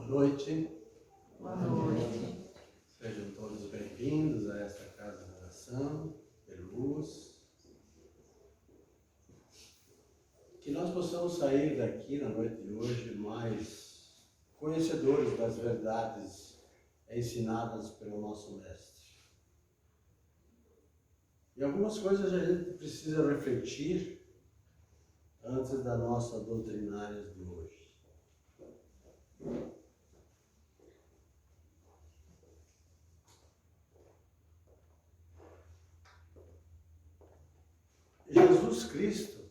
noite. Boa noite. Sejam todos bem-vindos a esta casa de oração, de luz. Que nós possamos sair daqui na noite de hoje mais conhecedores das verdades ensinadas pelo nosso Mestre. E algumas coisas a gente precisa refletir antes da nossa doutrinária de hoje. Jesus Cristo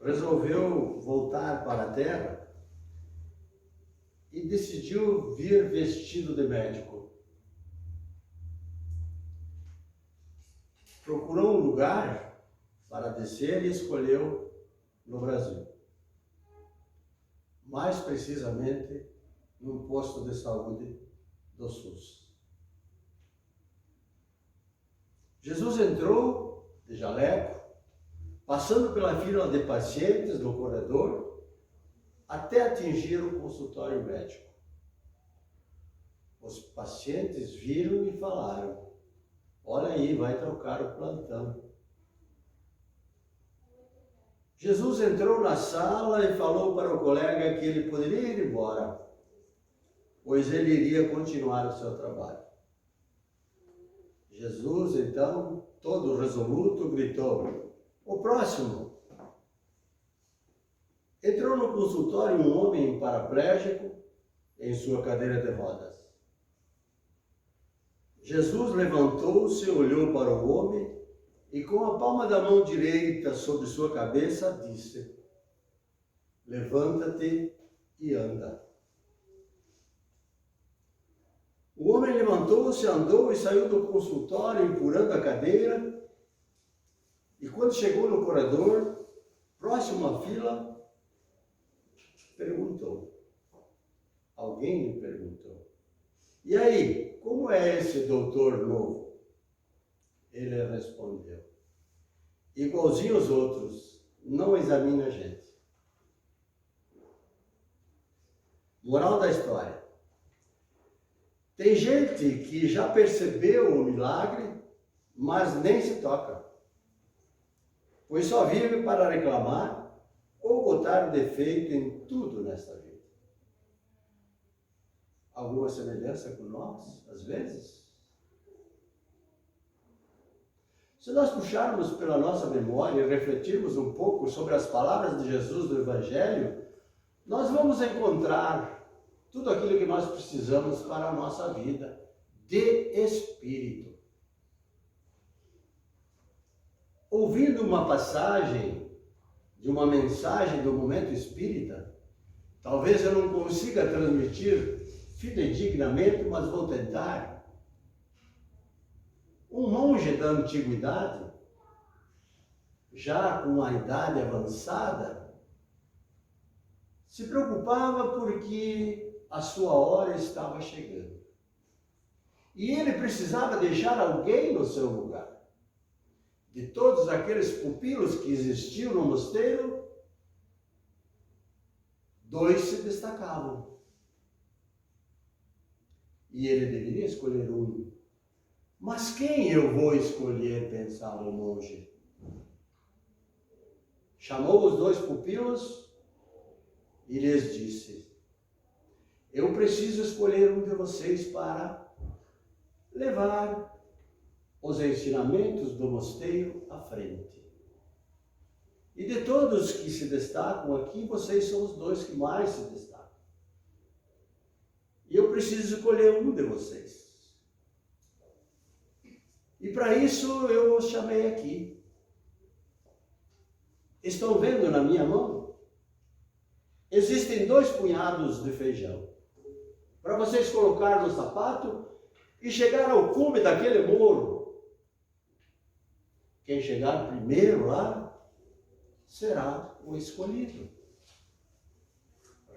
resolveu voltar para a Terra e decidiu vir vestido de médico. Procurou um lugar para descer e escolheu no Brasil. Mais precisamente, num posto de saúde do SUS. Jesus entrou de jaleco, passando pela fila de pacientes no corredor, até atingir o consultório médico. Os pacientes viram e falaram: olha aí, vai trocar o plantão. Jesus entrou na sala e falou para o colega que ele poderia ir embora, pois ele iria continuar o seu trabalho. Jesus, então, todo resoluto, gritou: o próximo. Entrou no consultório um homem paraplégico em sua cadeira de rodas. Jesus levantou-se, olhou para o homem e com a palma da mão direita sobre sua cabeça disse: levanta-te e anda. O homem levantou-se, andou e saiu do consultório empurrando a cadeira. E quando chegou no corredor, próximo à fila, perguntou. Alguém lhe perguntou: e aí, como é esse doutor novo? Ele respondeu: igualzinho aos outros, não examina a gente. Moral da história: tem gente que já percebeu o milagre, mas nem se toca, pois só vive para reclamar ou botar defeito em tudo nesta vida. Alguma semelhança com nós, às vezes? Se nós puxarmos pela nossa memória e refletirmos um pouco sobre as palavras de Jesus do Evangelho, nós vamos encontrar tudo aquilo que nós precisamos para a nossa vida de espírito. Ouvindo uma passagem de uma mensagem do momento espírita, talvez eu não consiga transmitir fidedignamente, mas vou tentar. Um monge da antiguidade, já com a idade avançada, se preocupava porque a sua hora estava chegando. E ele precisava deixar alguém no seu lugar. De todos aqueles pupilos que existiam no mosteiro, 2 se destacavam. E ele deveria escolher um. Mas quem eu vou escolher, pensava o monge. Chamou os 2 pupilos e lhes disse: eu preciso escolher um de vocês para levar os ensinamentos do mosteiro à frente. E de todos que se destacam aqui, vocês são os 2 que mais se destacam. E eu preciso escolher um de vocês. E para isso eu os chamei aqui. Estão vendo na minha mão? Existem 2 punhados de feijão. Para vocês colocar no sapato e chegar ao cume daquele morro. Quem chegar primeiro lá será o escolhido.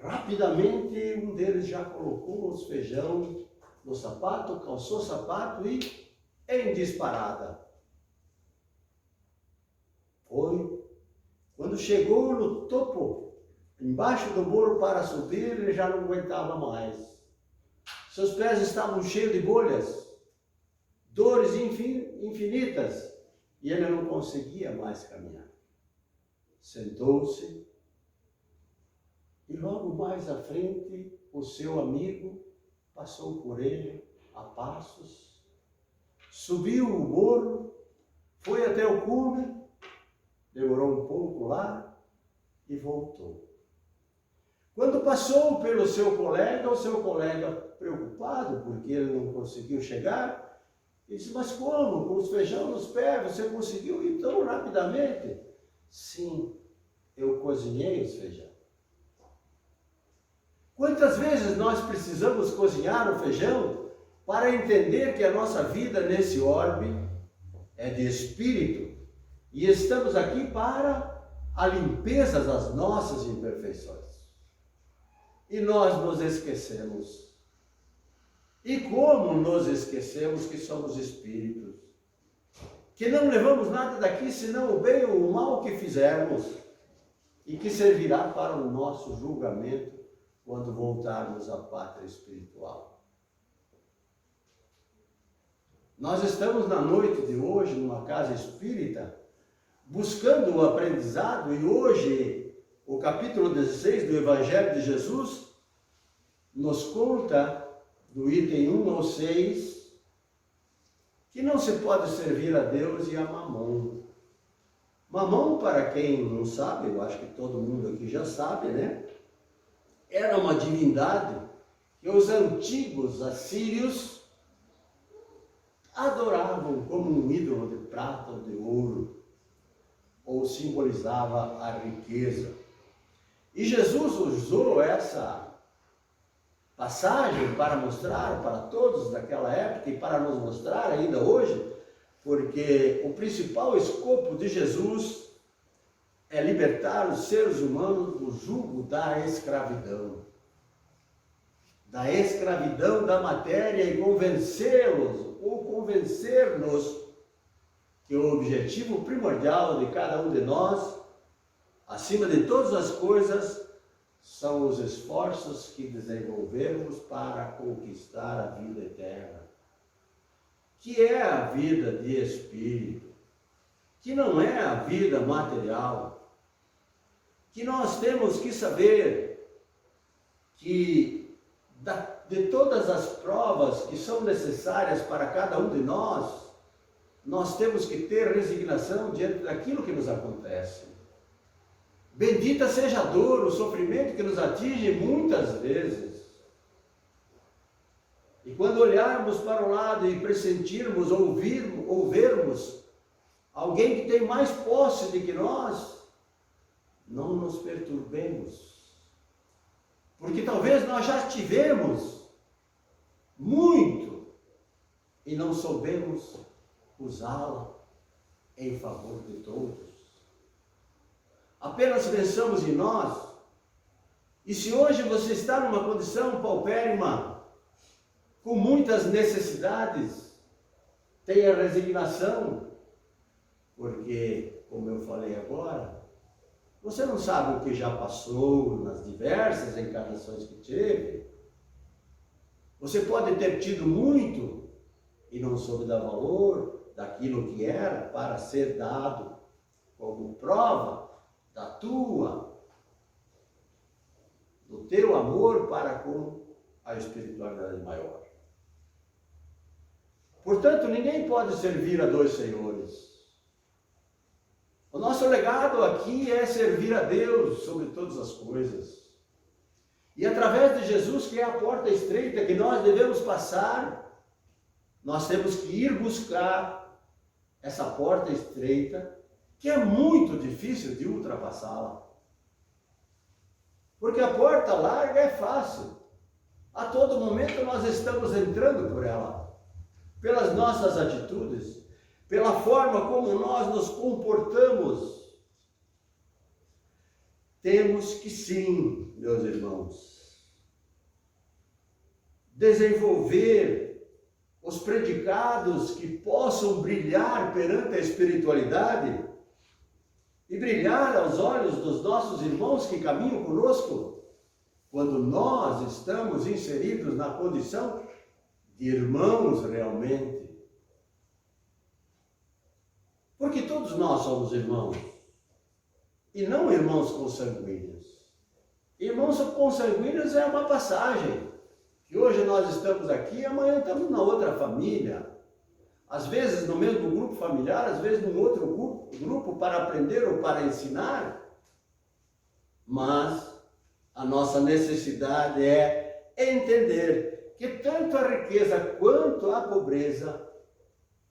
Rapidamente um deles já colocou os feijão no sapato, calçou o sapato e em disparada. Foi. Quando chegou no topo embaixo do muro para subir, ele já não aguentava mais. Seus pés estavam cheios de bolhas, dores infinitas, e ele não conseguia mais caminhar. Sentou-se e logo mais à frente o seu amigo passou por ele a passos, subiu o morro, foi até o cume, demorou um pouco lá e voltou. Quando passou pelo seu colega, o seu colega, preocupado porque ele não conseguiu chegar, disse: mas como? Com os feijão nos pés, você conseguiu ir tão rapidamente? Sim, eu cozinhei os feijão. Quantas vezes nós precisamos cozinhar o feijão para entender que a nossa vida nesse orbe é de espírito e estamos aqui para a limpeza das nossas imperfeições. E nós nos esquecemos. E como nos esquecemos que somos espíritos? Que não levamos nada daqui senão o bem ou o mal que fizermos e que servirá para o nosso julgamento quando voltarmos à pátria espiritual. Nós estamos na noite de hoje numa casa espírita buscando o aprendizado e hoje o capítulo 16 do Evangelho de Jesus nos conta do item 1 ao 6 que não se pode servir a Deus e a Mamon. Mamon, para quem não sabe, eu acho que todo mundo aqui já sabe, né? Era uma divindade que os antigos assírios adoravam como um ídolo de prata ou de ouro, ou simbolizava a riqueza. E Jesus usou essa passagem para mostrar para todos daquela época e para nos mostrar ainda hoje, porque o principal escopo de Jesus é libertar os seres humanos do jugo da escravidão da matéria e convencê-los ou convencer-nos que o objetivo primordial de cada um de nós, acima de todas as coisas, são os esforços que desenvolvemos para conquistar a vida eterna, que é a vida de espírito, que não é a vida material, que nós temos que saber que de todas as provas que são necessárias para cada um de nós temos que ter resignação diante daquilo que nos acontece. Bendita seja a dor, o sofrimento que nos atinge muitas vezes. E quando olharmos para o lado e pressentirmos, ouvirmos alguém que tem mais posse do que nós, não nos perturbemos. Porque talvez nós já tivemos muito e não soubemos usá-la em favor de todos. Apenas pensamos em nós. E se hoje você está numa condição paupérrima, com muitas necessidades, tenha resignação, porque, como eu falei agora, você não sabe o que já passou nas diversas encarnações que teve. Você pode ter tido muito e não soube dar valor daquilo que era para ser dado como prova do teu amor para com a espiritualidade maior. Portanto, ninguém pode servir a dois senhores. O nosso legado aqui é servir a Deus sobre todas as coisas. E através de Jesus, que é a porta estreita que nós devemos passar, nós temos que ir buscar essa porta estreita, que é muito difícil de ultrapassá-la. Porque a porta larga é fácil. A todo momento nós estamos entrando por ela, pelas nossas atitudes, pela forma como nós nos comportamos. Temos que sim, meus irmãos, desenvolver os predicados que possam brilhar perante a espiritualidade e brilhar aos olhos dos nossos irmãos que caminham conosco, quando nós estamos inseridos na condição de irmãos realmente. Porque todos nós somos irmãos, e não irmãos consanguíneos. Irmãos consanguíneos é uma passagem, que hoje nós estamos aqui, amanhã estamos na outra família. Às vezes no mesmo grupo familiar, às vezes num outro grupo para aprender ou para ensinar. Mas a nossa necessidade é entender que tanto a riqueza quanto a pobreza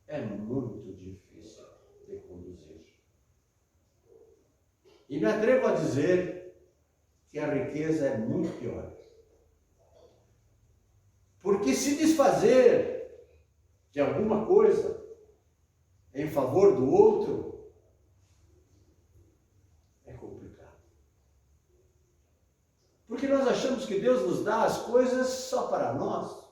é muito difícil de conduzir. E me atrevo a dizer que a riqueza é muito pior. Porque se desfazer de alguma coisa em favor do outro é complicado. Porque nós achamos que Deus nos dá as coisas só para nós.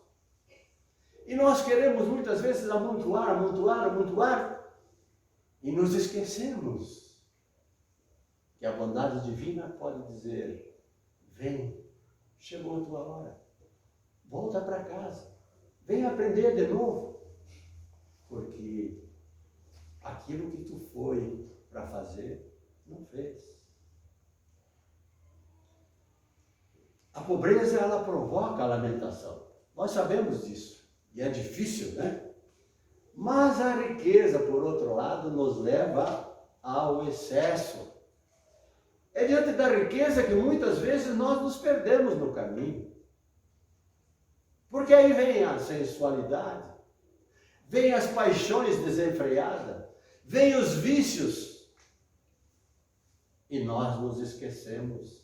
E nós queremos muitas vezes amontoar, e nos esquecemos que a bondade divina pode dizer: vem, chegou a tua hora, volta para casa, vem aprender de novo. Porque aquilo que tu foi para fazer, não fez. A pobreza, ela provoca a lamentação. Nós sabemos disso. E é difícil, né? Mas a riqueza, por outro lado, nos leva ao excesso. É diante da riqueza que muitas vezes nós nos perdemos no caminho. Porque aí vem a sensualidade, vem as paixões desenfreadas, vem os vícios, e nós nos esquecemos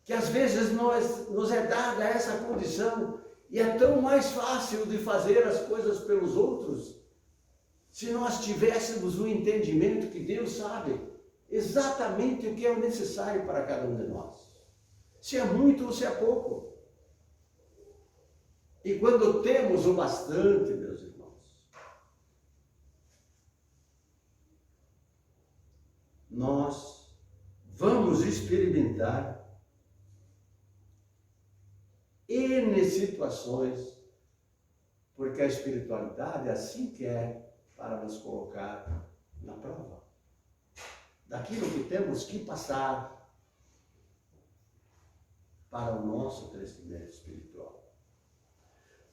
que às vezes nos é dada essa condição, e é tão mais fácil de fazer as coisas pelos outros, se nós tivéssemos o entendimento que Deus sabe exatamente o que é necessário para cada um de nós, se é muito ou se é pouco. E quando temos o bastante, meus irmãos, nós vamos experimentar N situações, porque a espiritualidade assim quer para nos colocar na prova daquilo que temos que passar para o nosso crescimento espiritual.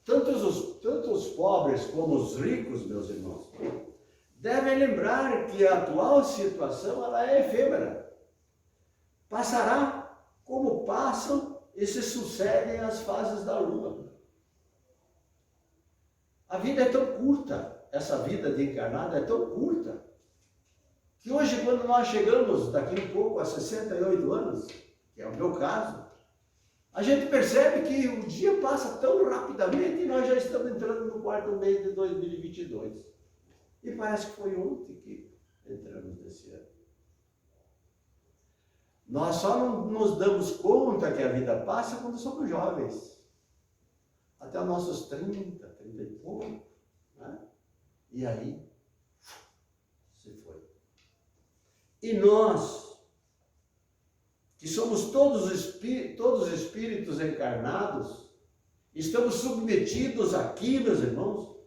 Tanto os pobres como os ricos, meus irmãos, devem lembrar que a atual situação ela é efêmera. Passará como passam e se sucedem as fases da lua. A vida é tão curta, essa vida de encarnado é tão curta, que hoje, quando nós chegamos daqui um pouco a 68 anos, que é o meu caso, a gente percebe que o dia passa tão rapidamente e nós já estamos entrando no quarto mês de 2022. E parece que foi ontem que entramos nesse ano. Nós só não nos damos conta que a vida passa quando somos jovens. Até os nossos 30 e pouco. Né? E aí, se foi. E nós, que somos todos espíritos encarnados, estamos submetidos aqui, meus irmãos,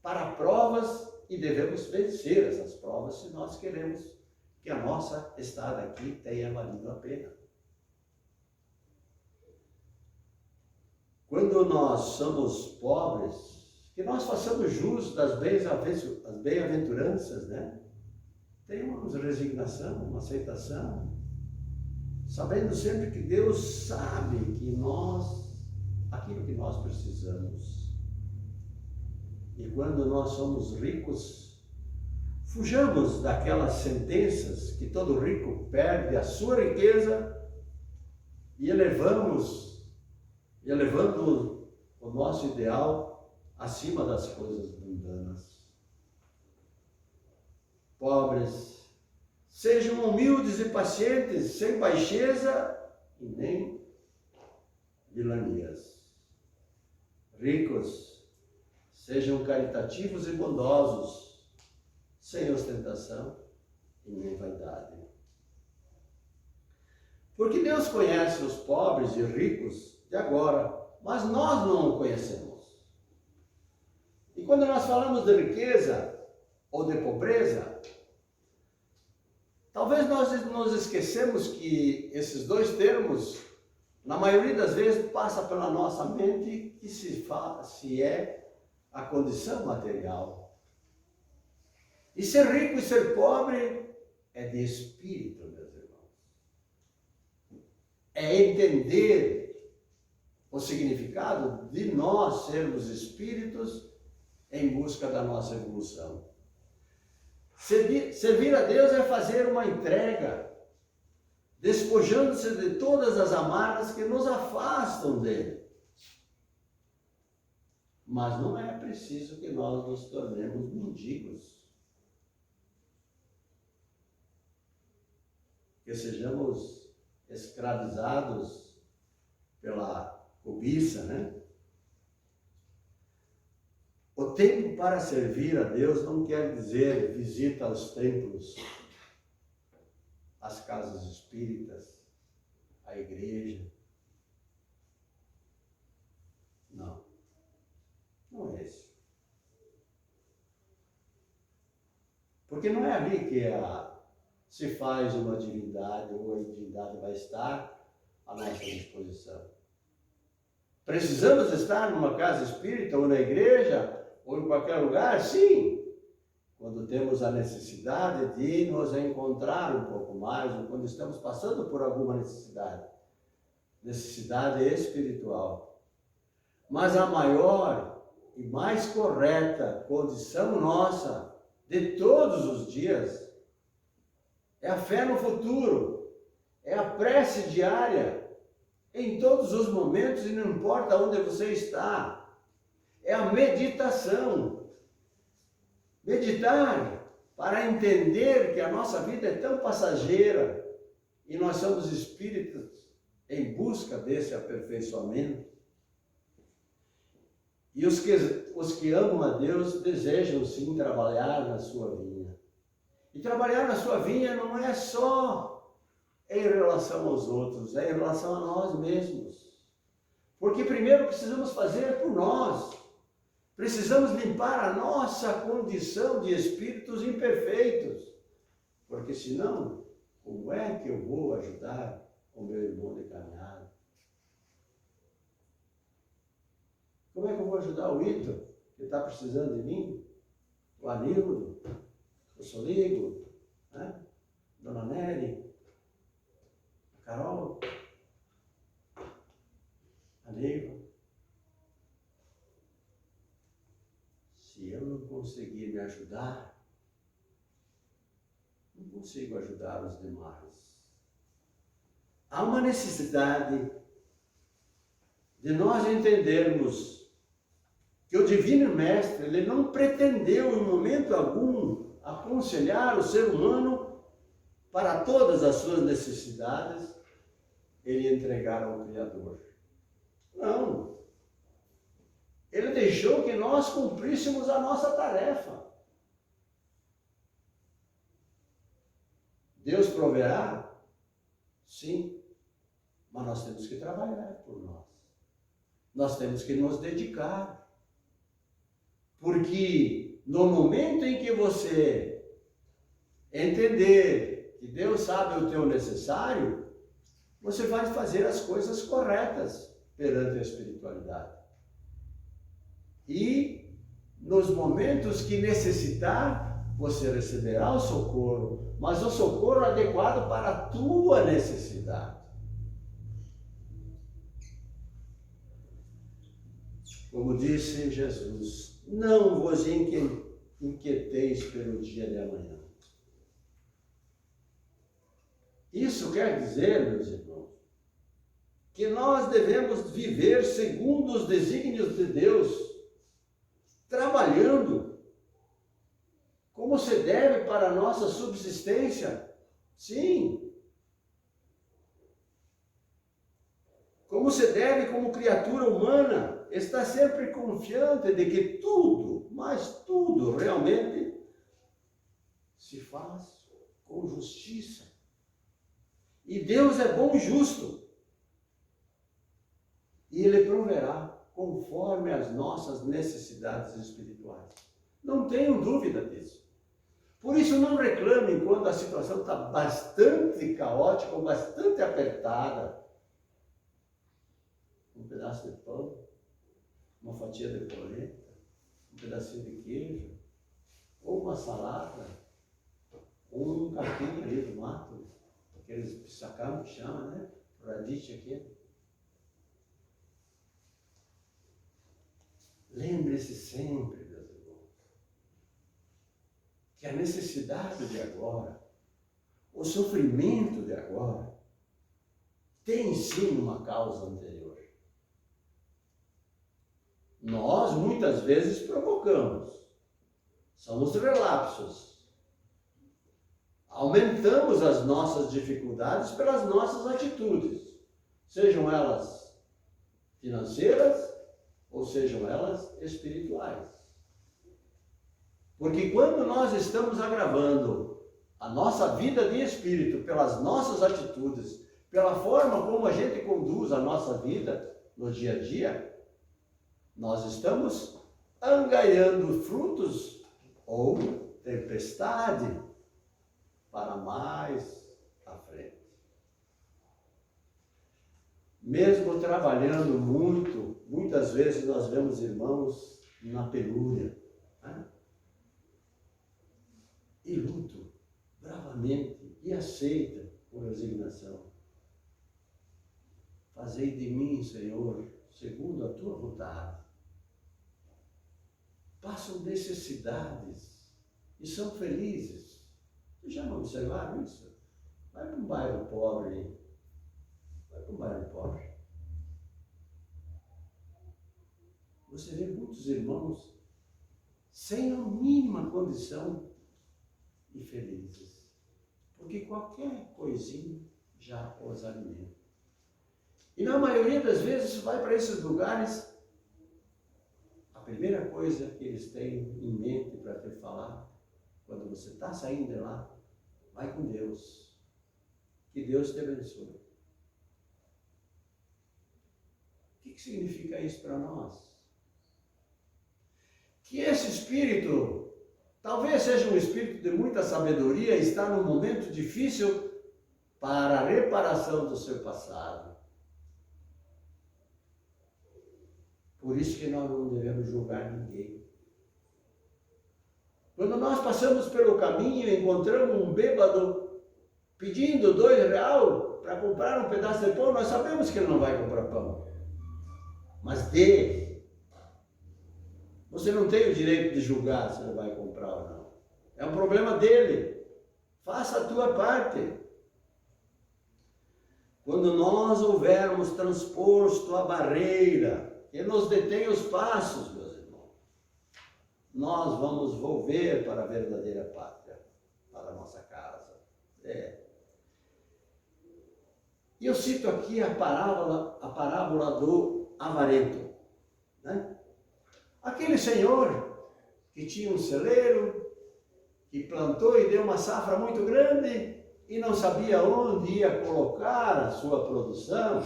para provas, e devemos vencer essas provas se nós queremos que a nossa estada aqui tenha valido a pena. Quando nós somos pobres, que nós façamos jus das bem-aventuranças, né? Tenhamos resignação, uma aceitação, sabendo sempre que Deus sabe que aquilo que nós precisamos. E quando nós somos ricos, fujamos daquelas sentenças que todo rico perde a sua riqueza e elevando o nosso ideal acima das coisas mundanas. Pobres, sejam humildes e pacientes, sem baixeza e nem vilanias. Ricos, sejam caritativos e bondosos, sem ostentação e nem vaidade. Porque Deus conhece os pobres e ricos de agora, mas nós não o conhecemos. E quando nós falamos de riqueza ou de pobreza, talvez nós nos esquecemos que esses dois termos, na maioria das vezes, passa pela nossa mente que se é a condição material. E ser rico e ser pobre é de espírito, meus irmãos. É entender o significado de nós sermos espíritos em busca da nossa evolução. Servir a Deus é fazer uma entrega, despojando-se de todas as amarras que nos afastam dele. Mas não é preciso que nós nos tornemos mendigos, que sejamos escravizados pela cobiça, né? O tempo para servir a Deus não quer dizer visita aos templos, às casas espíritas, à igreja. Não. Não é isso. Porque não é ali que se faz uma divindade ou a divindade vai estar à nossa disposição. Precisamos estar numa casa espírita ou na igreja ou em qualquer lugar? Sim, quando temos a necessidade de nos encontrar um pouco mais, ou quando estamos passando por alguma necessidade espiritual. Mas a maior e mais correta condição nossa de todos os dias é a fé no futuro, é a prece diária, em todos os momentos e não importa onde você está. É a meditação. Meditar para entender que a nossa vida é tão passageira e nós somos espíritos em busca desse aperfeiçoamento. E os que amam a Deus desejam sim trabalhar na sua vinha. E trabalhar na sua vinha não é só em relação aos outros, é em relação a nós mesmos. Porque primeiro precisamos fazer por nós. Precisamos limpar a nossa condição de espíritos imperfeitos. Porque senão, como é que eu vou ajudar o meu irmão de caminhada? Como é que eu vou ajudar o Ito, que está precisando de mim? O Aníbal, o Soligo, né? Dona Nery, a Carol, a Neiva. Se eu não conseguir me ajudar, não consigo ajudar os demais. Há uma necessidade de nós entendermos que o Divino Mestre, ele não pretendeu em momento algum aconselhar o ser humano para todas as suas necessidades, ele entregar ao Criador. Não. Ele deixou que nós cumpríssemos a nossa tarefa. Deus proverá? Sim. Mas nós temos que trabalhar por nós. Nós temos que nos dedicar. Porque no momento em que você entender que Deus sabe o teu necessário, você vai fazer as coisas corretas perante a espiritualidade. E nos momentos que necessitar, você receberá o socorro, mas o socorro adequado para a tua necessidade. Como disse Jesus, não vos inquieteis pelo dia de amanhã. Isso quer dizer, meus irmãos, que nós devemos viver segundo os desígnios de Deus, trabalhando como se deve para a nossa subsistência. Sim. Como se deve como criatura humana, está sempre confiante de que tudo, mas tudo realmente se faz com justiça. E Deus é bom e justo. E Ele proverá conforme as nossas necessidades espirituais. Não tenham dúvida disso. Por isso não reclamem quando a situação está bastante caótica ou bastante apertada. Um pedaço de pão, uma fatia de polenta, um pedacinho de queijo, ou uma salada, ou um capim ali do mato, aqueles pissacão que chama, né? Radish aqui. Lembre-se sempre, meus irmãos, que a necessidade de agora, o sofrimento de agora, tem sim uma causa anterior. Nós, muitas vezes, provocamos. Somos relapsos. Aumentamos as nossas dificuldades pelas nossas atitudes, sejam elas financeiras ou sejam elas espirituais. Porque quando nós estamos agravando a nossa vida de espírito pelas nossas atitudes, pela forma como a gente conduz a nossa vida no dia a dia, nós estamos angaiando frutos ou tempestade para mais à frente. Mesmo trabalhando muito, muitas vezes nós vemos irmãos na penúria, né? E lutam bravamente e aceitam com resignação. Fazei de mim, Senhor, segundo a tua vontade. Passam necessidades e são felizes. Vocês já não observaram isso? Vai para um bairro pobre, vai para um bairro pobre. Você vê muitos irmãos sem a mínima condição e felizes, porque qualquer coisinha já os alimenta. E na maioria das vezes vai para esses lugares, a primeira coisa que eles têm em mente para te falar, quando você está saindo de lá, vai com Deus. Que Deus te abençoe. O que significa isso para nós? Que esse espírito, talvez seja um espírito de muita sabedoria, está num momento difícil para a reparação do seu passado. Por isso que nós não devemos julgar ninguém. Quando nós passamos pelo caminho e encontramos um bêbado pedindo R$2 para comprar um pedaço de pão, nós sabemos que ele não vai comprar pão. Mas dê. Você não tem o direito de julgar se ele vai comprar ou não. É um problema dele. Faça a tua parte. Quando nós houvermos transposto a barreira que nos detém os passos, meus irmãos, nós vamos volver para a verdadeira pátria, para a nossa casa. E eu cito aqui a parábola do avarento, né? Aquele senhor que tinha um celeiro, que plantou e deu uma safra muito grande e não sabia onde ia colocar a sua produção.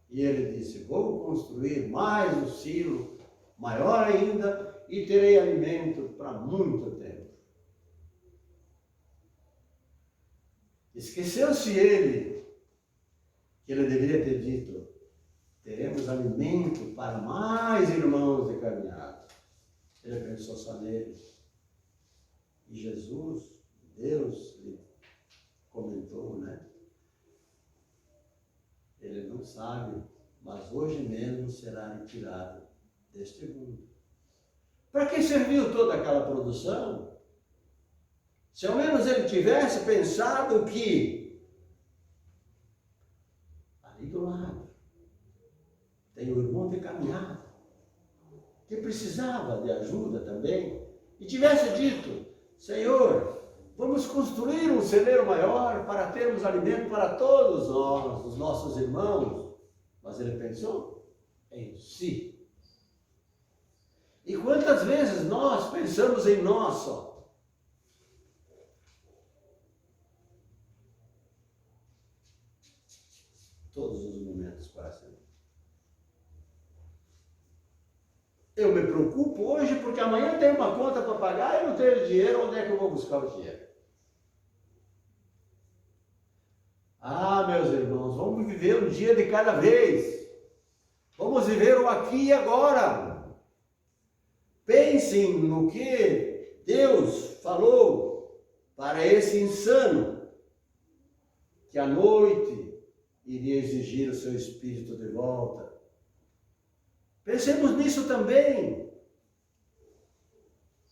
E ele disse: vou construir mais um silo, maior ainda, e terei alimento para muito tempo. Esqueceu-se ele que ele deveria ter dito: teremos alimento para mais irmãos de caminhada. Ele pensou só nele. E Jesus, Deus, lhe comentou, né? Ele não sabe, mas hoje mesmo será retirado deste mundo. Para que serviu toda aquela produção? Se ao menos ele tivesse pensado que ali do lado tem o irmão de caminhada, que precisava de ajuda também, e tivesse dito: Senhor, vamos construir um celeiro maior para termos alimento para todos nós, os nossos irmãos. Mas ele pensou em si. E quantas vezes nós pensamos em nós só? Eu me preocupo hoje porque amanhã tem uma conta para pagar e não tenho dinheiro, onde é que eu vou buscar o dinheiro? Ah, meus irmãos, vamos viver um dia de cada vez. Vamos viver o aqui e agora. Pensem no que Deus falou para esse insano, que à noite iria exigir o seu espírito de volta. Pensemos nisso também.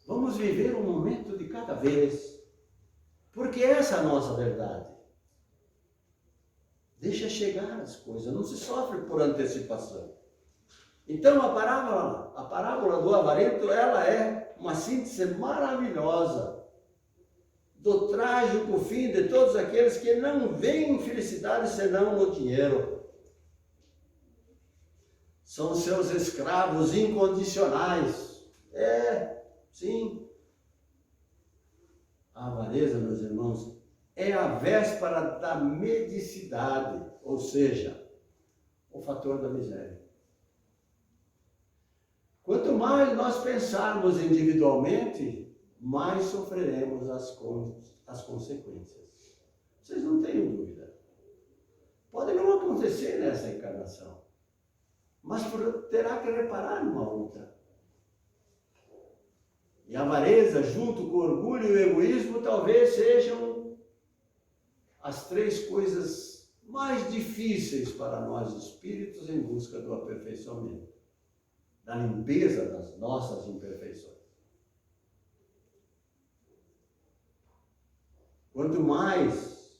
Vamos viver um momento de cada vez, porque essa é a nossa verdade. Deixa chegar as coisas, não se sofre por antecipação. Então a parábola do avarento, ela é uma síntese maravilhosa do trágico fim de todos aqueles que não veem felicidade senão no dinheiro. São seus escravos incondicionais. Sim. A avareza, meus irmãos, é a véspera da mendicidade, ou seja, o fator da miséria. Quanto mais nós pensarmos individualmente, mais sofreremos as consequências. Vocês não tenham dúvida. Pode não acontecer nessa encarnação, mas terá que reparar numa outra. E a avareza, junto com o orgulho e o egoísmo, talvez sejam as três coisas mais difíceis para nós espíritos em busca do aperfeiçoamento, da limpeza das nossas imperfeições. Quanto mais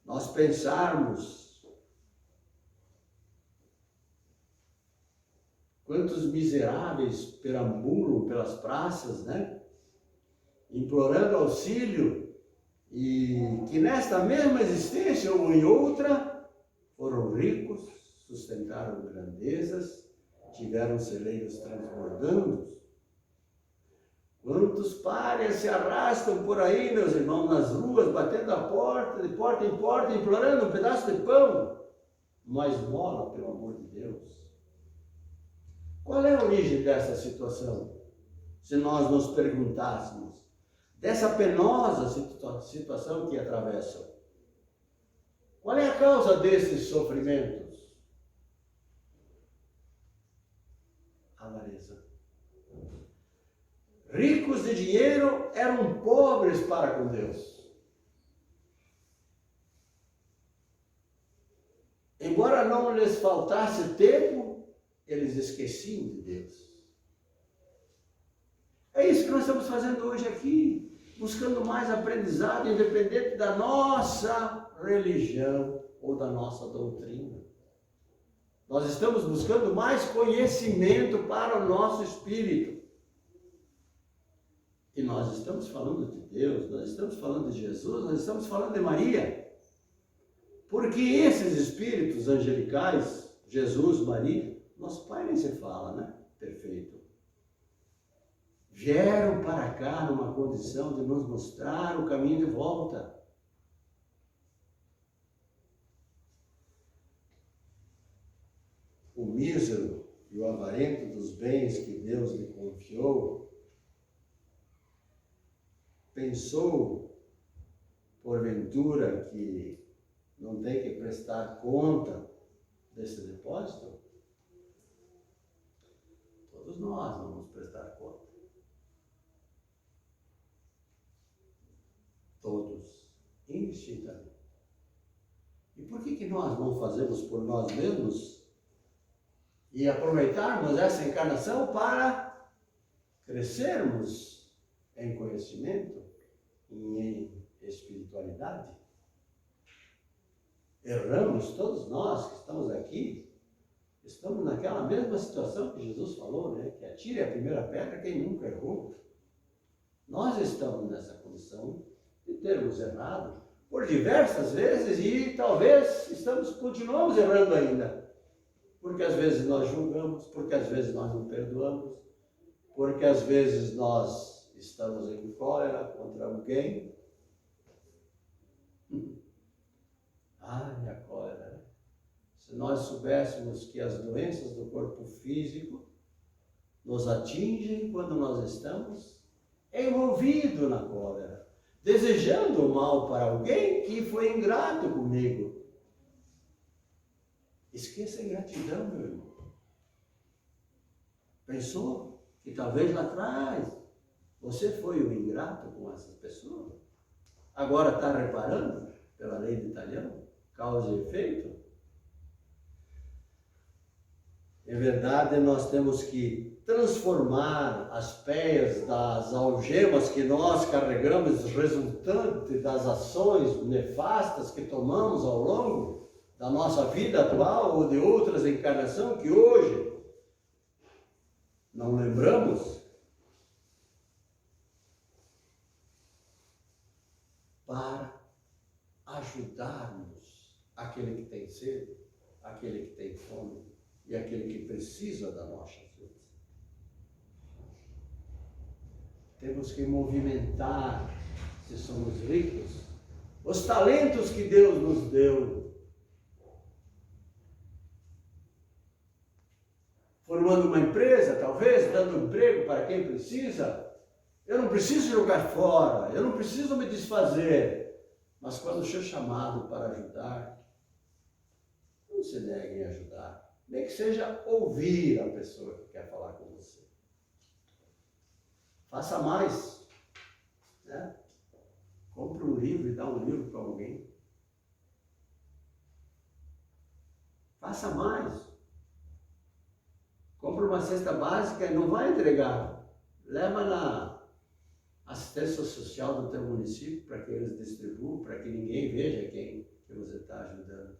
nós pensarmos quantos miseráveis perambulam pelas praças, né? Implorando auxílio, e que nesta mesma existência ou em outra foram ricos, sustentaram grandezas, tiveram celeiros transbordando. Quantos párias se arrastam por aí, meus irmãos, nas ruas, batendo a porta, de porta em porta, implorando um pedaço de pão, uma esmola, pelo amor de Deus. Qual é a origem dessa situação? Se nós nos perguntássemos, dessa penosa situação que atravessam, qual é a causa desses sofrimentos? Avareza. Ricos de dinheiro eram pobres para com Deus. Embora não lhes faltasse tempo, eles esqueciam de Deus. É isso que nós estamos fazendo hoje aqui, buscando mais aprendizado, independente da nossa religião ou da nossa doutrina. Nós estamos buscando mais conhecimento para o nosso espírito. E nós estamos falando de Deus, nós estamos falando de Jesus, nós estamos falando de Maria. Porque esses espíritos angelicais, Jesus, Maria, nosso Pai nem se fala, né? Perfeito. Vieram para cá numa condição de nos mostrar o caminho de volta. O mísero e o avarento dos bens que Deus lhe confiou, pensou, porventura, que não tem que prestar conta desse depósito? Todos nós vamos prestar conta. Todos, indistintamente. E por que nós não fazemos por nós mesmos e aproveitarmos essa encarnação para crescermos em conhecimento, em espiritualidade? Erramos todos nós que estamos aqui, estamos naquela mesma situação que Jesus falou, né? Que atire a primeira pedra quem nunca errou. Nós estamos nessa condição de termos errado por diversas vezes e talvez continuamos errando ainda. Porque às vezes nós julgamos, porque às vezes nós não perdoamos, porque às vezes nós estamos em cólera contra alguém. Ai, a cólera. Se nós soubéssemos que as doenças do corpo físico nos atingem quando nós estamos envolvidos na cólera, desejando o mal para alguém que foi ingrato comigo. Esqueça a ingratidão, meu irmão. Pensou que talvez lá atrás você foi o ingrato com essas pessoas? Agora está reparando, pela lei de Italião, causa e efeito? Em verdade, nós temos que transformar as peias das algemas que nós carregamos, resultante das ações nefastas que tomamos ao longo da nossa vida atual ou de outras encarnações que hoje não lembramos, para ajudarmos aquele que tem sede, aquele que tem fome e aquele que precisa da nossa ajuda. Temos que movimentar, se somos ricos, os talentos que Deus nos deu, formando uma empresa, talvez, dando emprego para quem precisa. Eu não preciso jogar fora, eu não preciso me desfazer, mas quando sou chamado para ajudar, não se neguem a ajudar. Nem que seja ouvir a pessoa que quer falar com você. Faça mais, né? Compre um livro e dá um livro para alguém. Faça mais. Compre uma cesta básica e não vai entregar. Leva na assistência social do teu município para que eles distribuam, para que ninguém veja quem que você está ajudando.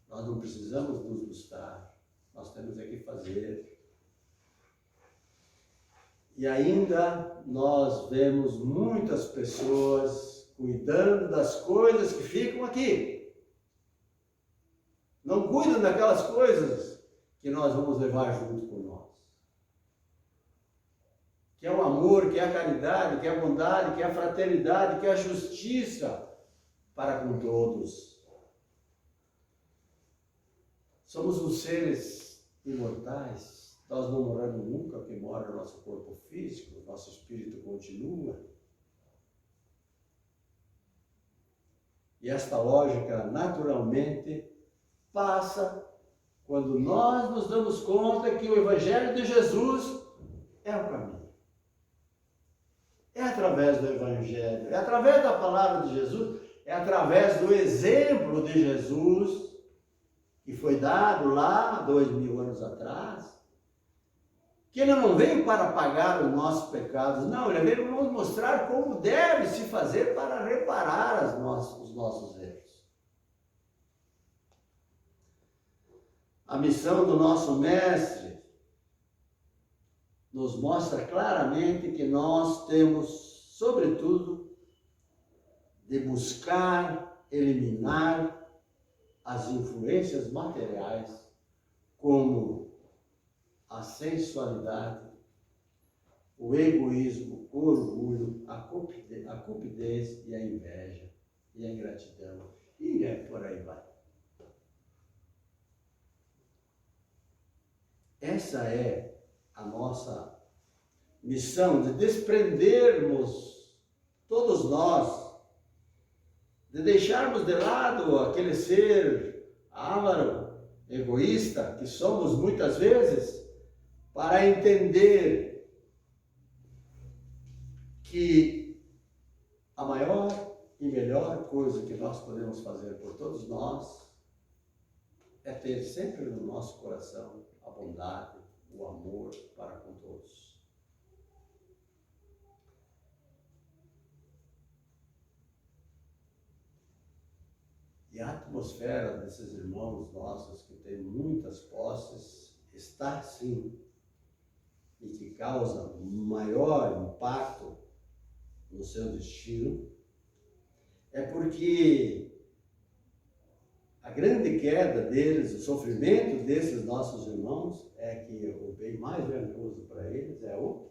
Nós não precisamos nos buscar, nós temos é que fazer. E ainda nós vemos muitas pessoas cuidando das coisas que ficam aqui. Não cuidam daquelas coisas que nós vamos levar junto com nós. Que é o amor, que é a caridade, que é a bondade, que é a fraternidade, que é a justiça para com todos. Somos uns seres imortais, nós não morremos nunca, porque mora o nosso corpo físico, o nosso espírito continua. E esta lógica, naturalmente, passa quando nós nos damos conta que o Evangelho de Jesus é o caminho. É através do Evangelho, é através da palavra de Jesus, é através do exemplo de Jesus, que foi dado lá 2000 anos atrás, que ele não veio para pagar os nossos pecados, não, ele veio nos mostrar como deve se fazer para reparar os nossos erros. A missão do nosso Mestre nos mostra claramente que nós temos, sobretudo, de buscar eliminar as influências materiais, como a sensualidade, o egoísmo, o orgulho, a cupidez e a inveja, e a ingratidão, e por aí vai. Essa é a nossa missão, de desprendermos, todos nós, de deixarmos de lado aquele ser avaro, egoísta, que somos muitas vezes, para entender que a maior e melhor coisa que nós podemos fazer por todos nós é ter sempre no nosso coração a bondade, o amor para com todos. E a atmosfera desses irmãos nossos que têm muitas posses está sim, e que causa maior impacto no seu destino, é porque a grande queda deles, o sofrimento desses nossos irmãos, é que o bem mais valioso para eles é o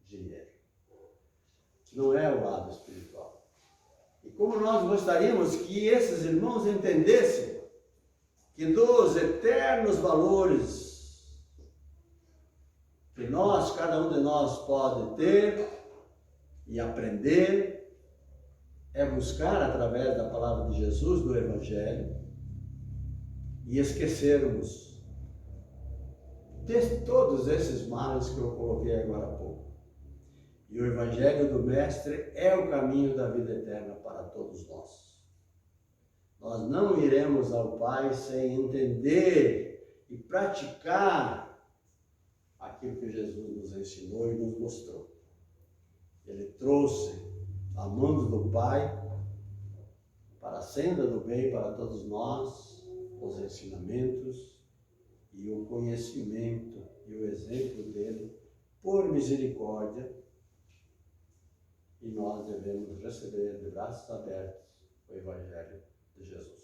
dinheiro, que não é o lado espiritual. E como nós gostaríamos que esses irmãos entendessem que dos eternos valores que nós, cada um de nós pode ter e aprender é buscar através da palavra de Jesus, do Evangelho, e esquecermos de todos esses males que eu coloquei agora há pouco. E o Evangelho do Mestre é o caminho da vida eterna para todos nós. Nós não iremos ao Pai sem entender e praticar aquilo que Jesus nos ensinou e nos mostrou. Ele trouxe a mão do Pai para a senda do bem para todos nós, os ensinamentos e o conhecimento e o exemplo dele por misericórdia, e nós devemos receber de braços abertos o Evangelho de Jesus.